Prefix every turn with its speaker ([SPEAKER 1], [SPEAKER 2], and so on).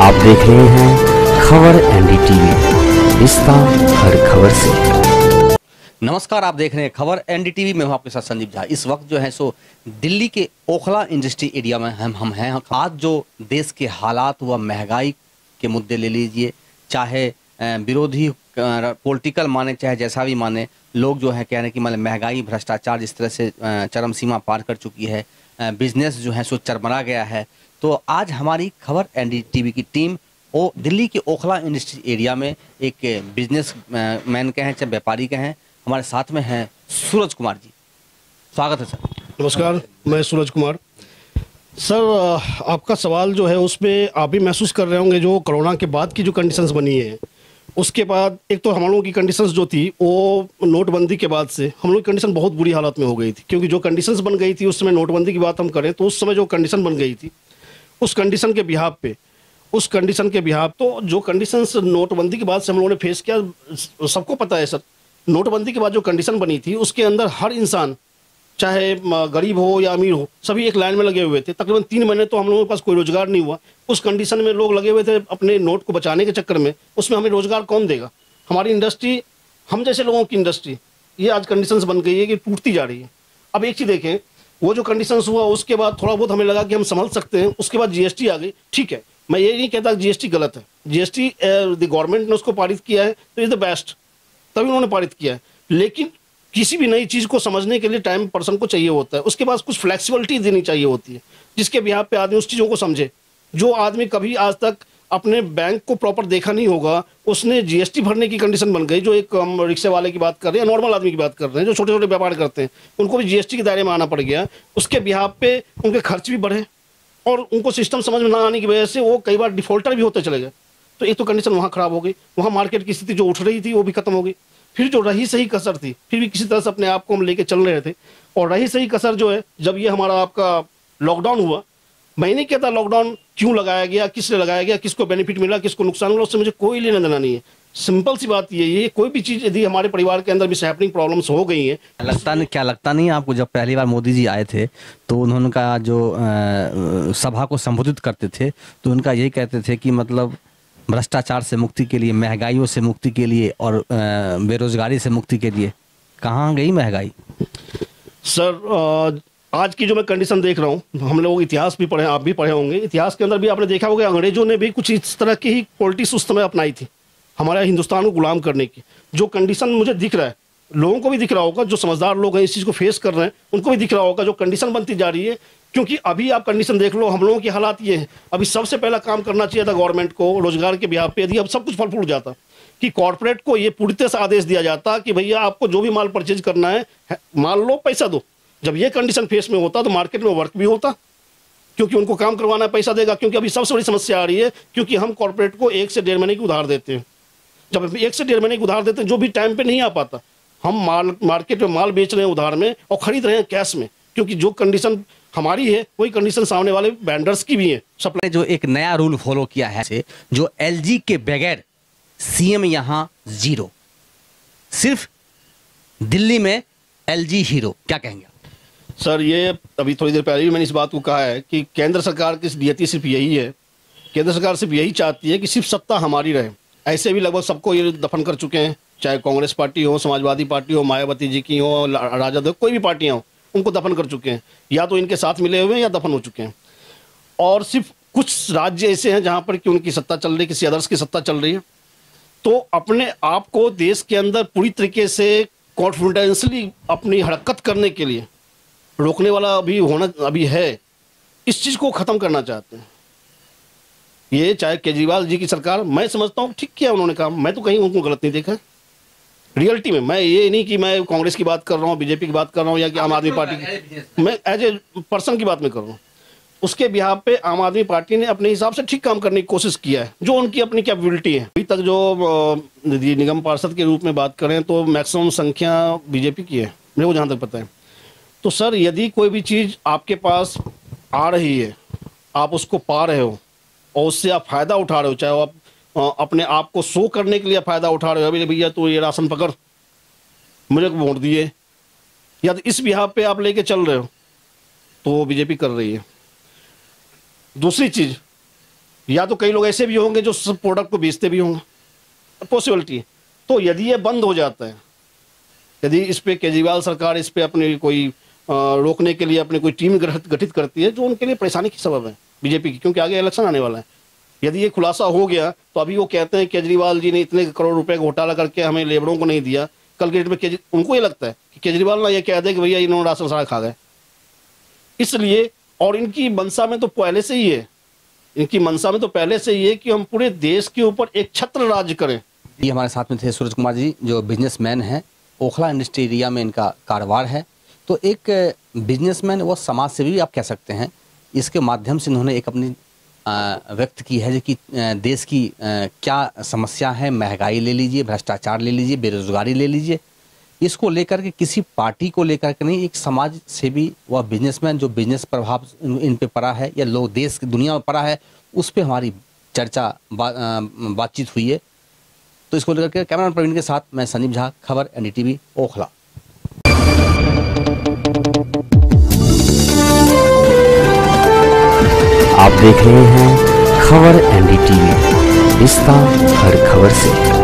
[SPEAKER 1] आप देख रहे हैं खबर एनडीटीवी, रिश्ता हर खबर से।
[SPEAKER 2] नमस्कार, आप देख रहे हैं खबर एनडीटीवी में हूं आपके साथ संदीप झा। इस वक्त जो है सो दिल्ली के ओखला इंडस्ट्री एरिया में हम हैं। आज जो देश के हालात व महंगाई के मुद्दे ले लीजिए, चाहे विरोधी पॉलिटिकल माने चाहे जैसा भी माने, लोग जो है कह रहे हैं कि मतलब महंगाई भ्रष्टाचार जिस तरह से चरम सीमा पार कर चुकी है, बिजनेस जो है सो चरमरा गया है। तो आज हमारी खबर एनडीटीवी की टीम दिल्ली के ओखला इंडस्ट्री एरिया में एक बिजनेस मैन के हैं चाहे व्यापारी के हैं, हमारे साथ में हैं सूरज कुमार जी। स्वागत है सर।
[SPEAKER 3] नमस्कार, मैं सूरज कुमार। सर, आपका सवाल जो है उसमें आप भी महसूस कर रहे होंगे जो कोरोना के बाद की जो कंडीशंस बनी है, उसके बाद एक तो हम लोगों की कंडीशंस जो थी वो नोटबंदी के बाद से हम लोग की कंडीशन बहुत बुरी हालत में हो गई थी। क्योंकि जो कंडीशंस बन गई थी उस समय, नोटबंदी की बात हम करें तो उस समय जो कंडीशन बन गई थी, उस कंडीशन के बिहाफ पे तो जो कंडीशंस नोटबंदी के बाद से हम लोगों ने फेस किया, सबको पता है सर। नोटबंदी के बाद जो कंडीशन बनी थी उसके अंदर हर इंसान, चाहे गरीब हो या अमीर हो, सभी एक लाइन में लगे हुए थे। तकरीबन 3 महीने तो हम लोगों के पास कोई रोजगार नहीं हुआ। उस कंडीशन में लोग लगे हुए थे अपने नोट को बचाने के चक्कर में। उसमें हमें रोजगार कौन देगा? हमारी इंडस्ट्री, हम जैसे लोगों की इंडस्ट्री, ये आज कंडीशंस बन गई है कि टूटती जा रही है। अब एक चीज़ देखें, वो जो कंडीशंस हुआ उसके बाद थोड़ा बहुत हमें लगा कि हम संभल सकते हैं। उसके बाद जीएसटी आ गई। ठीक है, मैं ये नहीं कहता जीएसटी गलत है। जीएसटी गवर्नमेंट ने उसको पारित किया है तो इज द बेस्ट, तभी उन्होंने पारित किया है। लेकिन किसी भी नई चीज़ को समझने के लिए टाइम पर्सन को चाहिए होता है। उसके बाद कुछ फ्लेक्सिबिलिटी देनी चाहिए होती है, जिसके बिहाफ पे आदमी उस चीज़ों को समझे। जो आदमी कभी आज तक अपने बैंक को प्रॉपर देखा नहीं होगा, उसने जीएसटी भरने की कंडीशन बन गई। जो एक हम रिक्शे वाले की बात कर रहे हैं, नॉर्मल आदमी की बात कर रहे हैं, जो छोटे छोटे व्यापार करते हैं, उनको भी जीएसटी के दायरे में आना पड़ गया। उसके बिहाफ पे उनके खर्च भी बढ़े और उनको सिस्टम समझ में ना आने की वजह से वो कई बार डिफॉल्टर भी होते चले गए। तो एक तो कंडीशन वहाँ खराब हो गई, वहाँ मार्केट की स्थिति जो उठ रही थी वो भी खत्म हो गई। फिर जो रही सही कसर थी, फिर भी किसी तरह से अपने आप को हम लेके चल रहे थे। और रही सही कसर जो है, जब ये हमारा आपका लॉकडाउन हुआ, मैं नहीं कहता लॉकडाउन क्यों लगाया गया, किसने लगाया गया, किसको बेनिफिट मिला, किसको नुकसान मिला, उससे मुझे कोई लेना देना नहीं है। सिंपल सी बात ये कोई भी चीज़ यदि हमारे परिवार के अंदर भी हैपनिंग प्रॉब्लम्स हो गई हैं।
[SPEAKER 2] लगता नहीं आपको, जब पहली बार मोदी जी आए थे तो उन्होंने का जो सभा को संबोधित करते थे तो उनका यही कहते थे कि मतलब भ्रष्टाचार से मुक्ति के लिए, महंगाइयों से मुक्ति के लिए और बेरोजगारी से मुक्ति के लिए। कहाँ गई महंगाई?
[SPEAKER 3] सर, आज की जो मैं कंडीशन देख रहा हूँ, हम लोग इतिहास भी पढ़े, आप भी पढ़े होंगे, इतिहास के अंदर भी आपने देखा होगा अंग्रेजों ने भी कुछ इस तरह की ही पॉलिटिक्स उस समय अपनाई थी हमारे हिंदुस्तान को गुलाम करने की। जो कंडीशन मुझे दिख रहा है, लोगों को भी दिख रहा होगा, जो समझदार लोग हैं इस चीज़ को फेस कर रहे हैं उनको भी दिख रहा होगा, जो कंडीशन बनती जा रही है। क्योंकि अभी आप कंडीशन देख लो, हम लोगों की हालात ये है। अभी सबसे पहला काम करना चाहिए था गवर्नमेंट को रोजगार के बिहाफ पे। यदि अब सब कुछ फल फूल जाता कि कॉर्पोरेट को ये पूरी तरह से आदेश दिया जाता कि भैया आपको जो भी माल परचेज करना है, माल लो, पैसा दो। जब ये कंडीशन फेस में होता तो मार्केट में वर्क भी होता, क्योंकि उनको काम करवाना है, पैसा देगा। क्योंकि अभी सबसे बड़ी समस्या आ रही है, क्योंकि हम कॉर्पोरेट को 1 से 1.5 महीने की उधार देते हैं। जब 1 से 1.5 महीने की उधार देते हैं, जो भी टाइम पे नहीं आ पाता, हम मार्केट में माल बेच रहे हैं उधार में और खरीद रहे हैं कैश में। क्योंकि जो कंडीशन हमारी है वही कंडीशन सामने वाले वेंडर्स की भी है।
[SPEAKER 2] सप्लाई जो एक नया रूल फॉलो किया है, जो एलजी के बगैर सीएम यहां 0, सिर्फ दिल्ली में एलजी हीरो, क्या कहेंगे?
[SPEAKER 3] सर, ये अभी थोड़ी देर पहले भी मैंने इस बात को कहा है कि केंद्र सरकार की नियति सिर्फ यही है, केंद्र सरकार सिर्फ यही चाहती है कि सिर्फ सत्ता हमारी रहे। ऐसे भी लगभग सबको ये दफन कर चुके हैं, चाहे कांग्रेस पार्टी हो, समाजवादी पार्टी हो, मायावती जी की हो, राजद हो, कोई भी पार्टियाँ हो, उनको दफन कर चुके हैं। या तो इनके साथ मिले हुए हैं या दफन हो चुके हैं। और सिर्फ कुछ राज्य ऐसे हैं जहाँ पर कि उनकी सत्ता चल रही है, किसी अदर्स की सत्ता चल रही है। तो अपने आप को देश के अंदर पूरी तरीके से कॉन्फिडेंशली अपनी हरकत करने के लिए रोकने वाला अभी है। इस चीज़ को ख़त्म करना चाहते हैं ये, चाहे केजरीवाल जी की सरकार, मैं समझता हूँ ठीक किया उन्होंने काम। मैं तो कहीं उनको गलत नहीं देखा रियलिटी में। मैं ये नहीं कि मैं कांग्रेस की बात कर रहा हूँ, बीजेपी की बात कर रहा हूँ, या कि आम आदमी पार्टी की, मैं एज ए पर्सन की बात में कर रहा हूँ। उसके बिहाफ पे आम आदमी पार्टी ने अपने हिसाब से ठीक काम करने की कोशिश किया है, जो उनकी अपनी कैपेबिलिटी है। अभी तक जो निगम पार्षद के रूप में बात करें तो मैक्सिमम संख्या बीजेपी की है, मेरे को जहाँ तक पता है। तो सर, यदि कोई भी चीज़ आपके पास आ रही है, आप उसको पा रहे हो और उससे आप फ़ायदा उठा रहे हो, चाहे आप अपने आप को शो करने के लिए फ़ायदा उठा रहे हो, अभी भैया तो ये राशन पकड़, मुझे वोट दिए, या तो इस बिहाफ पे आप लेके चल रहे हो, तो वो बीजेपी कर रही है। दूसरी चीज़, या तो कई लोग ऐसे भी होंगे जो सब प्रोडक्ट को बेचते भी होंगे, पॉसिबिलिटी है। तो यदि ये बंद हो जाता है, यदि इस पे केजरीवाल सरकार इस पे अपनी कोई रोकने के लिए अपनी कोई टीम गठित करती है, जो उनके लिए परेशानी की सबब है बीजेपी की, क्योंकि आगे इलेक्शन आने वाला है। यदि ये खुलासा हो गया तो अभी वो कहते हैं केजरीवाल जी ने इतने करोड़ रुपए का घोटाला करके हमें लेबरों को नहीं दिया, कल के डेट में उनको ये लगता है कि केजरीवाल ना ये कह दे कि भैया इन्होंने राशन सारा खा गए। इसलिए, और इनकी मंशा में तो पहले से ही है, इनकी मंशा में तो पहले से ही है कि हम पूरे देश के ऊपर एक छत्र राज्य करें।
[SPEAKER 2] ये हमारे साथ में थे सूरज कुमार जी, जो बिजनेसमैन हैं, ओखला इंडस्ट्री एरिया में इनका कारोबार है। तो एक बिजनेसमैन व समाज सेवी भी आप कह सकते हैं, इसके माध्यम से इन्होंने एक अपनी व्यक्त की है कि देश की क्या समस्या है, महंगाई ले लीजिए, भ्रष्टाचार ले लीजिए, बेरोजगारी ले लीजिए, इसको लेकर के किसी पार्टी को लेकर के नहीं, एक समाज सेवी व बिजनेसमैन जो बिजनेस प्रभाव इन पे पड़ा है या लोग देश की दुनिया में पड़ा है, उस पे हमारी चर्चा बातचीत हुई है। तो इसको लेकर के कैमरामैन प्रवीण के साथ मैं संजीव झा, खबर NDTV ओखला।
[SPEAKER 1] आप देख रहे हैं खबर NDTV, रिश्ता हर खबर से।